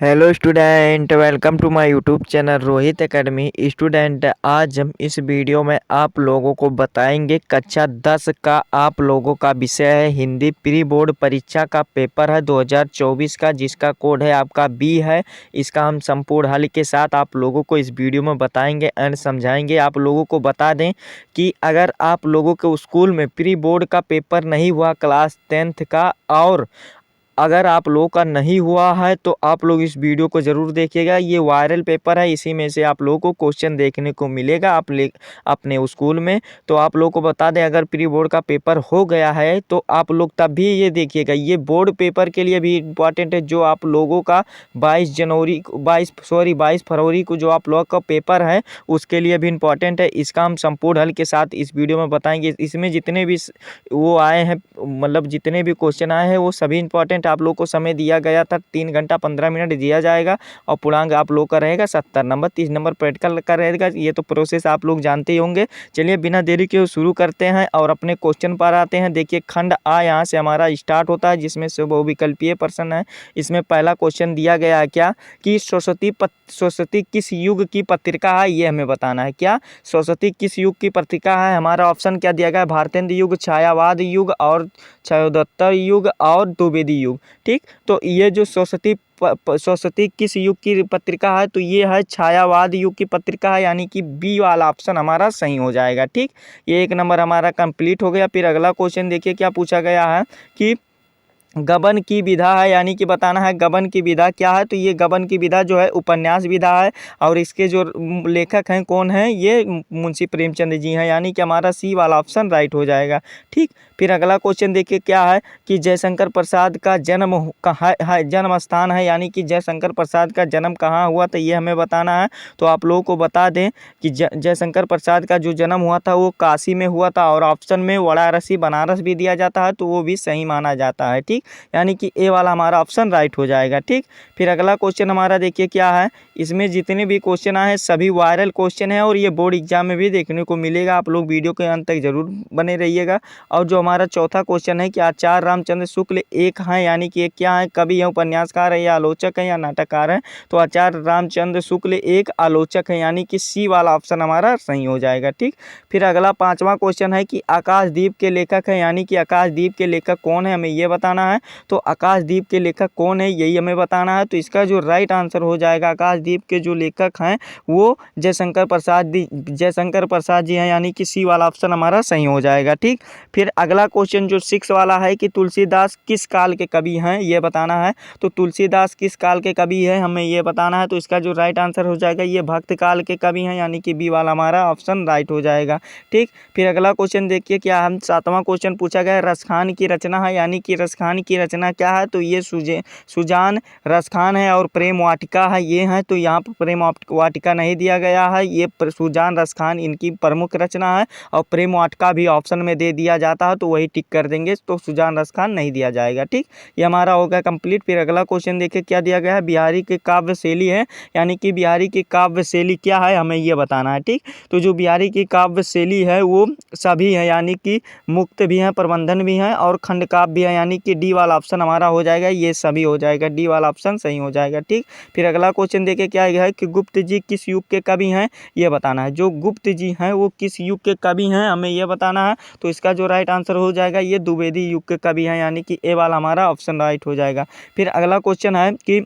Hello student, welcome to my YouTube channel Rohit academy. Student, आज हम इस वीडियो में आप लोगों को बताएंगे कक्षा 10 का आप लोगों का विषय है हिंदी। प्री बोर्ड परीक्षा का पेपर है 2024 का, जिसका कोड है आपका बी है। इसका हम संपूर्ण हल के साथ आप लोगों को इस वीडियो में बताएंगे एंड समझाएंगे। आप लोगों को बता दें कि अगर आप लोगों के स्कूल में प्री बोर्ड का पेपर नहीं हुआ क्लास 10th का, और अगर आप लोगों का नहीं हुआ है तो आप लोग इस वीडियो को ज़रूर देखिएगा। ये वायरल पेपर है, इसी में से आप लोगों को क्वेश्चन देखने को मिलेगा अपने स्कूल में। तो आप लोगों को बता दें, अगर प्री बोर्ड का पेपर हो गया है तो आप लोग तब भी ये देखिएगा। ये बोर्ड पेपर के लिए भी इम्पॉर्टेंट है, जो आप लोगों का 22 फरवरी को जो आप लोग का पेपर है उसके लिए भी इम्पॉर्टेंट है। इसका हम संपूर्ण हल के साथ इस वीडियो में बताएंगे। इसमें जितने भी वो आए हैं, मतलब जितने भी क्वेश्चन आए हैं वो सभी इंपॉर्टेंट। आप लोग को समय दिया गया था 3 घंटा 15 मिनट दिया जाएगा, और पूर्णांक आप लोग का रहेगा 70 नंबर, 30 नंबर प्रैक्टिकल का रहेगा। ये तो प्रोसेस आप लोग जानते ही होंगे। चलिए बिना देरी के शुरू करते हैं और अपने क्वेश्चन पर आते हैं। देखिए, खंड आ यहाँ से हमारा स्टार्ट होता है, जिसमें से बहुविकल्पीय प्रश्न है। इसमें पहला क्वेश्चन दिया गया है क्या कि सरस्वती किस युग की पत्रिका है, ये हमें बताना है। क्या सरस्वती किस युग की पत्रिका है? हमारा ऑप्शन क्या दिया गया है? भारतेंद्र युग, छायावाद युग और छायोदत्तर युग और द्विवेदी युग। ठीक, तो ये जो सरस्वती किस युग की पत्रिका है, तो ये है छायावाद युग की पत्रिका है, यानी कि बी वाला ऑप्शन हमारा सही हो जाएगा। ठीक, ये 1 नंबर हमारा कंप्लीट हो गया। फिर अगला क्वेश्चन देखिए क्या पूछा गया है कि गबन की विधा है, यानी कि बताना है गबन की विधा क्या है। तो ये गबन की विधा जो है उपन्यास विधा है, और इसके जो लेखक हैं कौन हैं, ये मुंशी प्रेमचंद जी हैं, यानी कि हमारा सी वाला ऑप्शन राइट हो जाएगा। ठीक, फिर अगला क्वेश्चन देखिए क्या है कि जयशंकर प्रसाद का जन्म कहाँ है, जन्म स्थान है, यानी कि जयशंकर प्रसाद का जन्म कहाँ हुआ, तो ये हमें बताना है। तो आप लोगों को बता दें कि जयशंकर प्रसाद का जो जन्म हुआ था वो काशी में हुआ था, और ऑप्शन में वाराणसी बनारस भी दिया जाता है, तो वो भी सही माना जाता है। ठीक, यानी कि ए वाला हमारा ऑप्शन राइट हो जाएगा। ठीक, फिर अगला क्वेश्चन हमारा देखिए क्या है। इसमें जितने भी क्वेश्चन आए हैं सभी वायरल क्वेश्चन है, और ये बोर्ड एग्जाम में भी देखने को मिलेगा। आप लोग वीडियो के अंत तक जरूर बने रहिएगा। और जो हमारा चौथा क्वेश्चन है कि आचार्य रामचंद्र शुक्ल एक हैं, यानी कि एक क्या है, कवि है, उपन्यासकार है, या आलोचक है, या नाटककार है। तो आचार्य रामचंद्र शुक्ल एक आलोचक है, यानी कि सी वाला ऑप्शन हमारा सही हो जाएगा। ठीक, फिर अगला 5वां क्वेश्चन है कि आकाशदीप के लेखक है, यानी कि आकाशदीप के लेखक कौन है, हमें ये बताना है। तो आकाशदीप के लेखक कौन है, यही हमें बताना है। तो इसका जो राइट आंसर हो जाएगा, आकाशदीप के जो लेखक हैं वो जयशंकर प्रसाद जी हैं, यानी कि सी वाला ऑप्शन हमारा सही हो जाएगा। ठीक, फिर अगला क्वेश्चन जो 6 वाला है कि तुलसीदास किस काल के कवि हैं, ये बताना है। तो तुलसीदास किस काल के कवि है, हमें ये बताना है। तो इसका जो राइट आंसर हो जाएगा, ये भक्त काल के कवि हैं, यानी कि बी वाला हमारा ऑप्शन राइट हो जाएगा। ठीक, फिर अगला क्वेश्चन देखिए क्या हम 7वां क्वेश्चन पूछा गया है, रसखान की रचना है, यानी कि रसखान की रचना क्या है। तो ये सुजान रसखान है और प्रेम वाटिका है, ये है। तो यहाँ पर प्रेम वाटिका नहीं दिया गया है, ये सुजान रसखान इनकी प्रमुख रचना है, और प्रेम वाटिका भी ऑप्शन में दे दिया जाता है, तो वही टिक कर देंगे, तो सुजान रसखान नहीं दिया जाएगा। ठीक, ये हमारा हो गया कंप्लीट। फिर अगला क्वेश्चन देखिए क्या दिया गया है, बिहारी की काव्य शैली है, यानी कि बिहारी की काव्य शैली क्या है, हमें ये बताना है। ठीक, तो जो बिहारी की काव्य शैली है वो सभी है, यानी कि मुक्त भी है, प्रबंधन भी है, और खंड काव्य भी है, यानी कि डी वाला ऑप्शन हमारा हो जाएगा, ये सभी हो जाएगा, डी वाला ऑप्शन सही हो जाएगा। ठीक, फिर अगला क्वेश्चन देखिए क्या है कि गुप्त जी किस युग के कवि हैं, ये बताना है। जो गुप्त जी हैं वो किस युग के कवि हैं, हमें ये बताना है। तो इसका जो राइट आंसर हो जाएगा, ये द्विवेदी युग के कवि हैं, यानी कि ए वाला हमारा ऑप्शन राइट हो जाएगा। फिर अगला क्वेश्चन है कि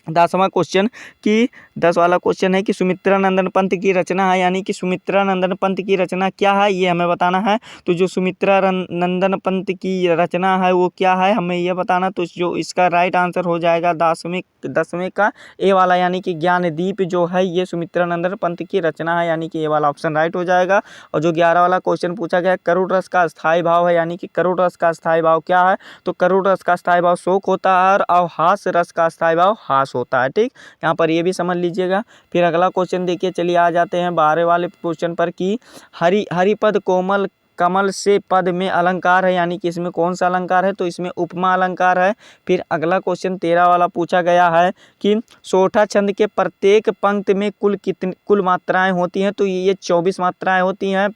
10वां क्वेश्चन कि 10 वाला क्वेश्चन है कि सुमित्रा नंदन पंत की रचना है, यानी कि सुमित्रा नंदन पंत की रचना क्या है, ये हमें बताना है। तो जो सुमित्रा नंदन पंत की रचना है वो क्या है, हमें ये बताना। तो जो इसका राइट आंसर हो जाएगा 10वें का ए वाला, यानी कि ज्ञानदीप जो है ये सुमित्रा नंदन पंत की रचना है, यानी कि ए वाला ऑप्शन राइट हो जाएगा। और जो 11 वाला क्वेश्चन पूछा गया, करुण रस का स्थायी भाव है, यानी कि करुण रस का स्थायी भाव क्या है। तो करुण रस का स्थायी भाव शोक होता है, और हास्य रस का स्थायी भाव हास होता है। ठीक, यहाँ पर ये भी समझ लीजिएगा। फिर अगला क्वेश्चन देखिए, चलिए आ जाते हैं 12 वाले क्वेश्चन पर कि हरिपद कोमल कमल से पद में अलंकार है, यानी कि इसमें कौन सा अलंकार है। तो इसमें उपमा अलंकार है। फिर अगला क्वेश्चन 13 वाला पूछा गया है कि सोठा छंद के प्रत्येक पंक्ति में कुल मात्राएं होती हैं। तो ये 24 मात्राएं होती हैं।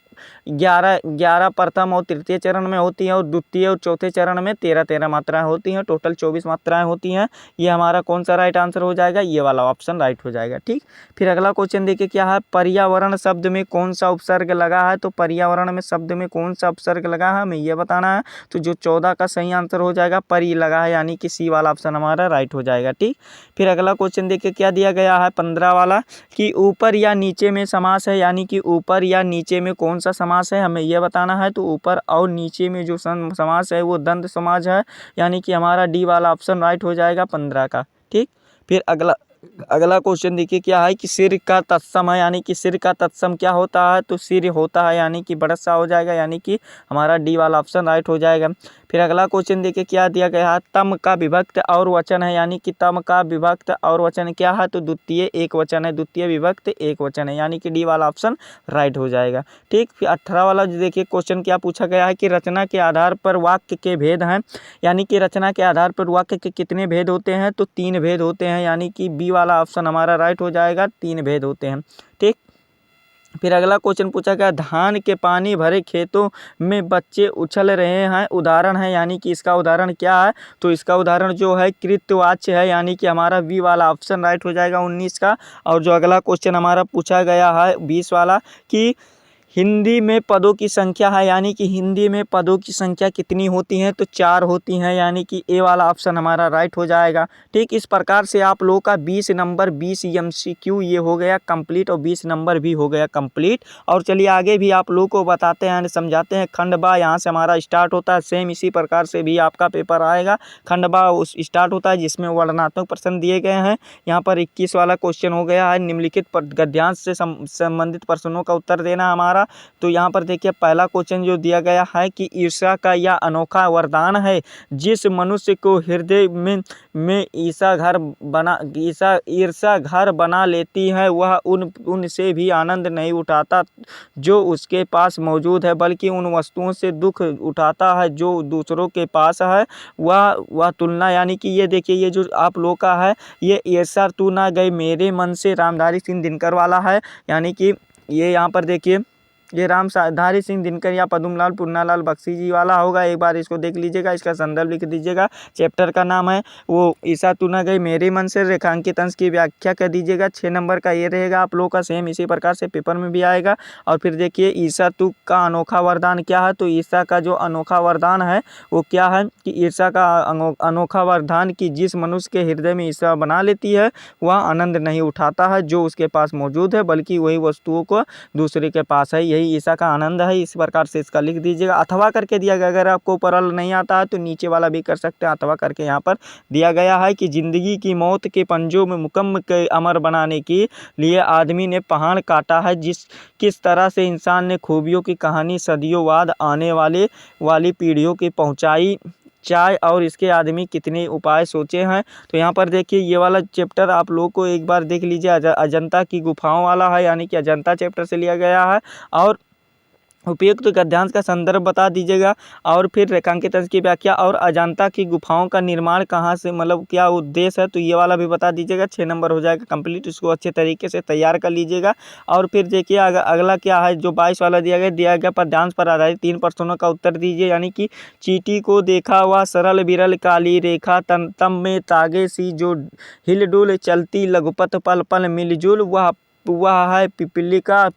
11 प्रथम और तृतीय चरण में होती हैं और द्वितीय और चौथे चरण में 13 मात्राएं होती हैं। टोटल 24 मात्राएं होती हैं। ये हमारा कौन सा राइट आंसर हो जाएगा, ये वाला ऑप्शन राइट हो जाएगा। ठीक, फिर अगला क्वेश्चन देखिए क्या है, पर्यावरण शब्द में कौन सा उपसर्ग लगा है। तो पर्यावरण में शब्द में कौन सा उपसर्ग लगा है हमें ये बताना है। तो जो 14 का सही आंसर हो जाएगा परि लगा है, यानी कि सी वाला ऑप्शन हमारा राइट हो जाएगा। ठीक, फिर अगला क्वेश्चन देखिए क्या दिया गया है 15 वाला, कि ऊपर या नीचे में समास है, यानी कि ऊपर या नीचे में कौन सा समास है हमें यह बताना है। तो ऊपर और नीचे में जो समास है वो द्वंद्व समास है, यानी कि हमारा डी वाला ऑप्शन राइट हो जाएगा 15 का। ठीक, फिर अगला क्वेश्चन देखिए क्या है, कि सिर का तत्सम है, यानी कि सिर का तत्सम क्या होता है। तो सिर होता है, यानी कि बड़ा सा हो जाएगा, यानी कि हमारा डी वाला ऑप्शन राइट हो जाएगा। फिर अगला क्वेश्चन देखिए क्या दिया गया है, तम का विभक्त और वचन है, यानी कि तम का विभक्त और वचन क्या है। तो द्वितीय एक वचन है, द्वितीय विभक्त एक वचन है, यानी कि डी वाला ऑप्शन राइट हो जाएगा। ठीक, फिर 18 वाला जो देखिए क्वेश्चन क्या पूछा गया है, कि रचना के आधार पर वाक्य के भेद हैं, यानी कि रचना के आधार पर वाक्य के कितने भेद होते हैं। तो 3 भेद होते हैं, यानी कि बी वाला ऑप्शन हमारा राइट हो जाएगा, 3 भेद होते हैं। ठीक, फिर अगला क्वेश्चन पूछा गया, धान के पानी भरे खेतों में बच्चे उछल रहे हैं, उदाहरण है, यानी कि इसका उदाहरण क्या है। तो इसका उदाहरण जो है कृतवाच्य है, यानी कि हमारा बी वाला ऑप्शन राइट हो जाएगा 19 का। और जो अगला क्वेश्चन हमारा पूछा गया है 20 वाला, कि हिंदी में पदों की संख्या है, यानी कि हिंदी में पदों की संख्या कितनी होती हैं। तो 4 होती हैं, यानी कि ए वाला ऑप्शन हमारा राइट हो जाएगा। ठीक, इस प्रकार से आप लोगों का 20 नंबर 20 MCQ ये हो गया कंप्लीट और 20 नंबर भी हो गया कंप्लीट। और चलिए आगे भी आप लोगों को बताते हैं समझाते हैं। खंड बा यहाँ से हमारा स्टार्ट होता है, सेम इसी प्रकार से भी आपका पेपर आएगा। खंड बा स्टार्ट होता है जिसमें वर्णनात्मक प्रश्न दिए गए हैं। यहाँ पर 21 वाला क्वेश्चन हो गया है, निम्नलिखित गद्यांश से संबंधित प्रश्नों का उत्तर देना हमारा। तो यहाँ पर देखिए पहला क्वेश्चन जो दिया गया है, कि ईर्ष्या का यह अनोखा वरदान है, जिस मनुष्य को हृदय में ईर्ष्या घर बना लेती है, वह उनसे भी आनंद नहीं उठाता जो उसके पास मौजूद है, बल्कि उन वस्तुओं से दुख उठाता है जो दूसरों के पास है। वह तुलना, यानी कि ये देखिए ये जो आप लोग का है, ये ईर्ष्या तू ना गई मेरे मन से रामधारी सिंह दिनकर वाला है, यानी कि ये यहाँ पर देखिए ये रामधारी सिंह दिनकर या पद्मलाल पुन्नालाल बख्शी जी वाला होगा। एक बार इसको देख लीजिएगा, इसका संदर्भ लिख दीजिएगा। चैप्टर का नाम है वो ईसा तू ना गई मेरे मन से, रेखांकित अंश की व्याख्या कर दीजिएगा। 6 नंबर का ये रहेगा आप लोगों का, सेम इसी प्रकार से पेपर में भी आएगा। और फिर देखिए ईसा तू का अनोखा वरदान क्या है। तो ईसा का जो अनोखा वरदान है वो क्या है, कि ईसा का अनोखा वरदान की जिस मनुष्य के हृदय में ईसा बना लेती है, वह आनंद नहीं उठाता है जो उसके पास मौजूद है, बल्कि वही वस्तुओं को दूसरे के पास है, यही ईसा का आनंद है। इस प्रकार से इसका लिख दीजिएगा। अथवा करके दिया गया, अगर आपको ऊपर नहीं आता है तो नीचे वाला भी कर सकते हैं। अथवा करके यहाँ पर दिया गया है, कि जिंदगी की मौत के पंजों में मुकम्मल के अमर बनाने के लिए आदमी ने पहाड़ काटा है। किस तरह से इंसान ने खूबियों की कहानी सदियों बाद आने वाली पीढ़ियों की पहुँचाई चाय, और इसके आदमी कितने उपाय सोचे हैं। तो यहाँ पर देखिए ये वाला चैप्टर आप लोगों को एक बार देख लीजिए, अजंता की गुफाओं वाला है, यानी कि अजंता चैप्टर से लिया गया है। और उपयुक्त गद्यांश का संदर्भ बता दीजिएगा, और फिर रेखांकित अंश की व्याख्या, और अजंता की गुफाओं का निर्माण कहाँ से, मतलब क्या उद्देश्य है, तो ये वाला भी बता दीजिएगा। 6 नंबर हो जाएगा कंप्लीट, इसको अच्छे तरीके से तैयार कर लीजिएगा। और फिर देखिए अगला क्या है, जो 22 वाला दिया गया पद्यांश पर आधारित 3 प्रश्नों का उत्तर दीजिए, यानी कि चींटी को देखा वह सरल विरल काली रेखा, तम में तागे सी जो हिलडुल चलती, लघुपथ पल पल मिलजुल, वह है पिपलिका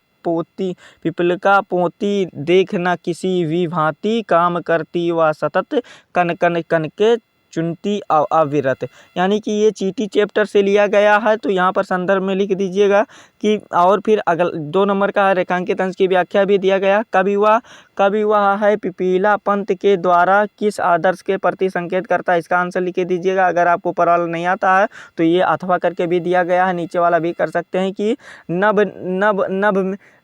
पोती देख न किसी भी भांति, काम करती वह सतत, कन कन कन के चुनती अविरत, यानी कि ये चींटी चैप्टर से लिया गया है। तो यहाँ पर संदर्भ में लिख दीजिएगा कि, और फिर 2 नंबर का रेखांकित अंश की व्याख्या भी दिया गया। कवि वह है पिपीला पंत के द्वारा किस आदर्श के प्रति संकेत करता है, इसका आंसर लिख दीजिएगा। अगर आपको परवाल नहीं आता है तो ये अथवा करके भी दिया गया है, नीचे वाला भी कर सकते हैं, कि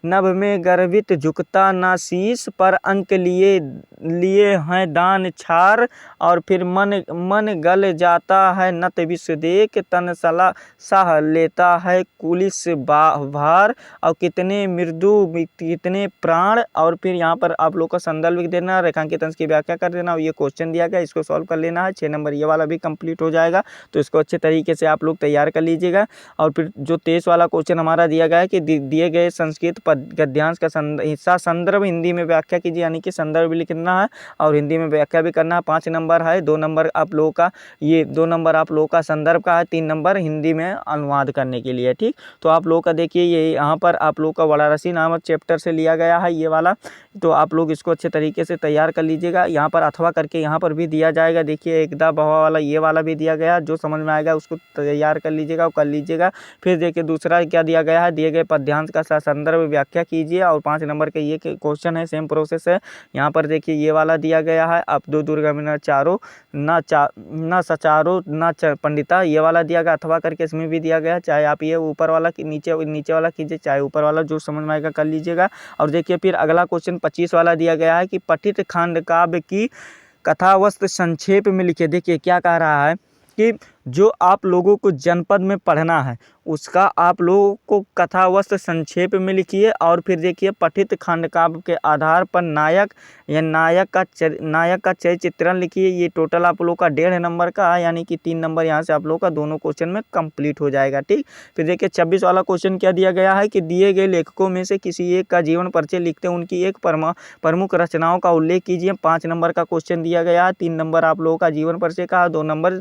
नभ में गर्वित झुकता ना शीश, पर अंक लिए हैं दान छार, और फिर मन गल जाता है नत विष देख, तन सह लेता है कुलिस भार, और कितने मृदु कितने प्राण, और फिर यहाँ पर आप लोग का संदर्भ लिख देना, रेखांकित अंश की व्याख्या कर देना और ये क्वेश्चन दिया गया इसको सॉल्व कर लेना है। 6 नंबर ये वाला भी कंप्लीट हो जाएगा। तो इसको अच्छे तरीके से आप लोग तैयार कर लीजिएगा। और फिर जो 23 वाला क्वेश्चन हमारा दिया गया है कि दिए गए संस्कृत गद्यांश का हिस्सा संदर्भ हिंदी में व्याख्या कीजिए, यानी कि संदर्भ लिखना है और हिंदी में व्याख्या भी करना है। 5 नंबर है, 2 नंबर आप लोगों का 2 नंबर आप लोगों का संदर्भ का है, 3 नंबर हिंदी में अनुवाद करने के लिए। ठीक, तो आप लोगों का देखिए ये यहाँ पर आप लोग का वाराणसी नामक चैप्टर से लिया गया है ये वाला। तो आप लोग इसको अच्छे तरीके से तैयार कर लीजिएगा। यहाँ पर अथवा करके यहाँ पर भी दिया जाएगा, देखिए एकदा बहुआ वाला ये वाला भी दिया गया, जो समझ में आएगा उसको तैयार कर लीजिएगा और कर लीजिएगा। फिर देखिए दूसरा क्या दिया गया है, दिए गए पद्यांश का संदर्भ व्याख्या कीजिए और 5 नंबर के ये क्वेश्चन है, सेम प्रोसेस है। यहाँ पर देखिए ये वाला दिया गया है, अब दो दुर्गा में चारों न सचारो न पंडिता, ये वाला दिया गया अथवा करके इसमें भी दिया गया। चाहे आप ये ऊपर वाला कि नीचे वाला कीजिए, चाहे ऊपर वाला, जो समझ में आएगा कर लीजिएगा। और देखिए फिर अगला क्वेश्चन 25 वाला दिया गया है कि पठित खंड काव्य की कथावस्तु संक्षेप में लिखे। देखिए क्या कह रहा है कि जो आप लोगों को जनपद में पढ़ना है उसका आप लोगों को कथावस्तु संक्षेप में लिखिए। और फिर देखिए पठित खंड काव्य के आधार पर नायक या नायक का चय चित्रण लिखिए। ये टोटल आप लोगों का 1.5 नंबर का है, यानी कि 3 नंबर यहाँ से आप लोगों का दोनों क्वेश्चन में कंप्लीट हो जाएगा। ठीक, फिर देखिए 26 वाला क्वेश्चन क्या दिया गया है कि दिए गए लेखकों में से किसी एक का जीवन परिचय लिखते हैं, उनकी एक प्रमुख रचनाओं का उल्लेख कीजिए। 5 नंबर का क्वेश्चन दिया गया है, 3 नंबर आप लोगों का जीवन परिचय का, 2 नंबर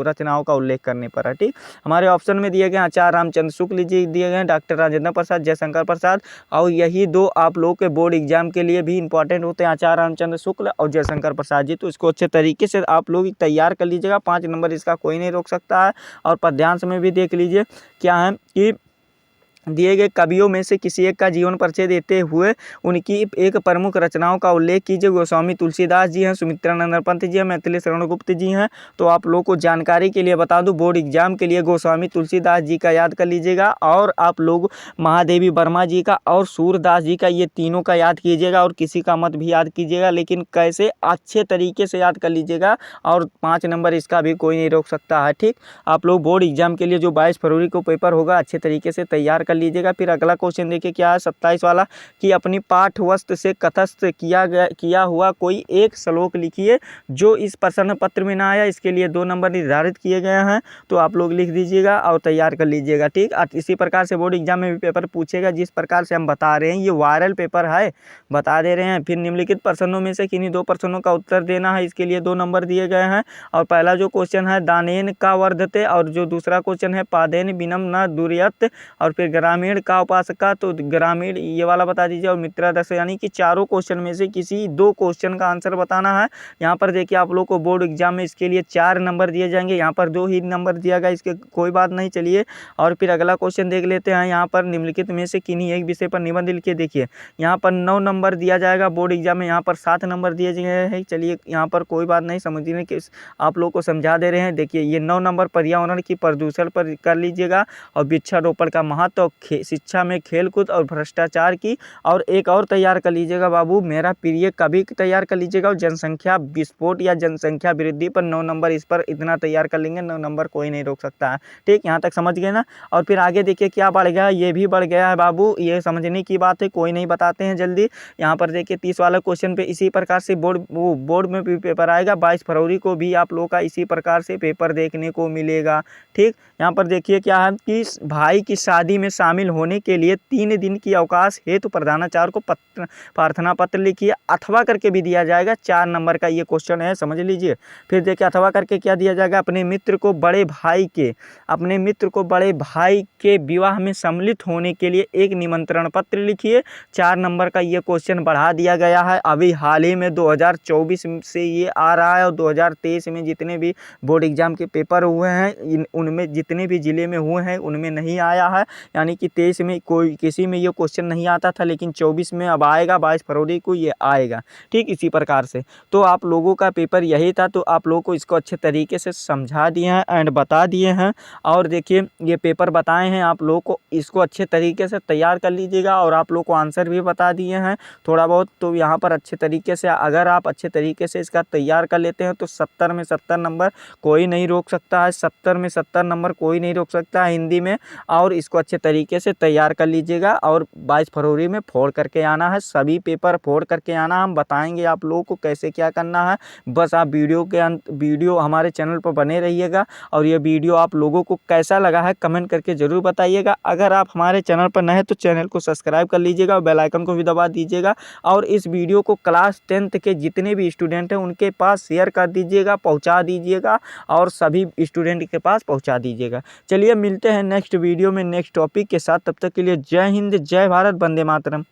रचनाओं का उल्लेख करने पर है। ठीक, हमारे ऑप्शन में दिए गए आचार्य रामचंद्र शुक्ल जी दिए गए, डॉक्टर राजेंद्र प्रसाद, जयशंकर प्रसाद। और यही 2 आप लोगों के बोर्ड एग्जाम के लिए भी इंपॉर्टेंट होते हैं, आचार्य रामचंद्र शुक्ल और जयशंकर प्रसाद जी। तो इसको अच्छे तरीके से आप लोग तैयार कर लीजिएगा। 5 नंबर इसका कोई नहीं रोक सकता है। और पद्यांश में भी देख लीजिए क्या है कि दिए गए कवियों में से किसी एक का जीवन परिचय देते हुए उनकी एक प्रमुख रचनाओं का उल्लेख कीजिए। गोस्वामी तुलसीदास जी हैं, सुमित्रानंद पंत जी हैं, मैथिली शरण गुप्त जी हैं। तो आप लोगों को जानकारी के लिए बता दूं, बोर्ड एग्जाम के लिए गोस्वामी तुलसीदास जी का याद कर लीजिएगा और आप लोग महादेवी वर्मा जी का और सूरदास जी का, ये तीनों का याद कीजिएगा और किसी का मत भी याद कीजिएगा, लेकिन कैसे अच्छे तरीके से याद कर लीजिएगा। और 5 नंबर इसका भी कोई नहीं रोक सकता है। ठीक, आप लोग बोर्ड एग्जाम के लिए जो 22 फरवरी को पेपर होगा अच्छे तरीके से तैयार कर लीजिएगा। फिर अगला क्वेश्चन देखिए क्या है 27 वाला कि अपनी पाठ वस्तु से कथस्थ किया हुआ कोई एक श्लोक लिखिए जो इस प्रश्न पत्र में ना आया। इसके लिए 2 नंबर निर्धारित किए गए हैं, तो आप लोग लिख दीजिएगा और तैयार कर लीजिएगा। ठीक, इसी प्रकार से बोर्ड एग्जाम में भी पेपर पूछेगा, जिस प्रकार से हम बता रहे हैं ये वायरल पेपर है, बता दे रहे हैं। फिर निम्नलिखित प्रश्नों में से किन्हीं 2 प्रश्नों का उत्तर देना है, इसके लिए 2 नंबर दिए गए हैं। और पहला जो क्वेश्चन है दानेन का वर्धते और जो दूसरा क्वेश्चन है पादेन बिनम न दुर्यत। और फिर ग्रामीण का उपासका, तो ग्रामीण ये वाला बता दीजिए और मित्रादर्श, यानी कि चारों क्वेश्चन में से किसी 2 क्वेश्चन का आंसर बताना है। यहाँ पर देखिए आप लोग को बोर्ड एग्जाम में इसके लिए 4 नंबर दिए जाएंगे, यहाँ पर 2 ही नंबर दिया गया, इसके कोई बात नहीं। चलिए और फिर अगला क्वेश्चन देख लेते हैं। यहाँ पर निम्नलिखित में से किन्हीं एक विषय पर निबंध लिखिए। देखिए यहाँ पर 9 नंबर दिया जाएगा बोर्ड एग्जाम में, यहाँ पर 7 नंबर दिए गए हैं। चलिए यहाँ पर कोई बात नहीं, समझने के आप लोग को समझा दे रहे हैं। देखिए ये 9 नंबर पर्यावरण की प्रदूषण पर कर लीजिएगा और वृक्षारोपण का महत्व, शिक्षा में खेलकूद और भ्रष्टाचार की। और एक और तैयार कर लीजिएगा बाबू, मेरा प्रिय कवि तैयार कर लीजिएगा और जनसंख्या विस्फोट या जनसंख्या वृद्धि पर 9 नंबर, इस पर इतना तैयार कर लेंगे, 9 नंबर कोई नहीं रोक सकता है। ठीक, यहाँ तक समझ गए ना। और फिर आगे देखिए क्या बढ़ गया, ये भी बढ़ गया है बाबू, ये समझने की बात है, कोई नहीं बताते हैं जल्दी। यहाँ पर देखिए 30 वाला क्वेश्चन पे इसी प्रकार से बोर्ड में भी पेपर आएगा। 22 फरवरी को भी आप लोगों का इसी प्रकार से पेपर देखने को मिलेगा। ठीक, यहाँ पर देखिए क्या है कि भाई की शादी में शामिल होने के लिए 3 दिन की अवकाश हेतु प्रधानाचार्य को प्रार्थना पत्र लिखिए। अथवा करके भी दिया जाएगा, 4 नंबर का ये क्वेश्चन है, समझ लीजिए। फिर देखिए अथवा करके क्या दिया जाएगा, अपने मित्र को बड़े भाई के विवाह में सम्मिलित होने के लिए एक निमंत्रण पत्र लिखिए। 4 नंबर का ये क्वेश्चन बढ़ा दिया गया है। अभी हाल ही में 2024 से ये आ रहा है और 2023 में जितने भी बोर्ड एग्जाम के पेपर हुए हैं उनमें जितने भी जिले में हुए हैं उनमें नहीं आया है, यानी कि 23 में कोई किसी में ये क्वेश्चन नहीं आता था, लेकिन 24 में अब आएगा, 22 फरवरी को ये आएगा। ठीक, इसी प्रकार से तो आप लोगों का पेपर यही था, तो आप लोगों को इसको अच्छे तरीके से समझा दिए हैं एंड बता दिए हैं। और देखिए ये पेपर बताए हैं आप लोगों को, इसको अच्छे तरीके से तैयार कर लीजिएगा और आप लोग को आंसर भी बता दिए हैं थोड़ा बहुत। तो यहाँ पर अच्छे तरीके से अगर आप अच्छे तरीके से इसका तैयार कर लेते हैं तो 70 में 70 नंबर कोई नहीं रोक सकता है, 70 में 70 नंबर कोई नहीं रोक सकता है हिंदी में। और इसको अच्छे तरीके तरीके से तैयार कर लीजिएगा और 22 फरवरी में फोड़ करके आना है। सभी पेपर फोड़ करके आना, हम बताएंगे आप लोगों को कैसे क्या करना है। बस आप वीडियो हमारे चैनल पर बने रहिएगा। और ये वीडियो आप लोगों को कैसा लगा है कमेंट करके ज़रूर बताइएगा। अगर आप हमारे चैनल पर नए हैं तो चैनल को सब्सक्राइब कर लीजिएगा और बेल आइकन को भी दबा दीजिएगा। और इस वीडियो को क्लास 10th के जितने भी स्टूडेंट हैं उनके पास शेयर कर दीजिएगा, पहुंचा दीजिएगा और सभी स्टूडेंट के पास पहुंचा दीजिएगा। चलिए मिलते हैं नेक्स्ट वीडियो में नेक्स्ट टॉपिक के साथ। तब तक के लिए जय हिंद, जय भारत, वंदे मातरम।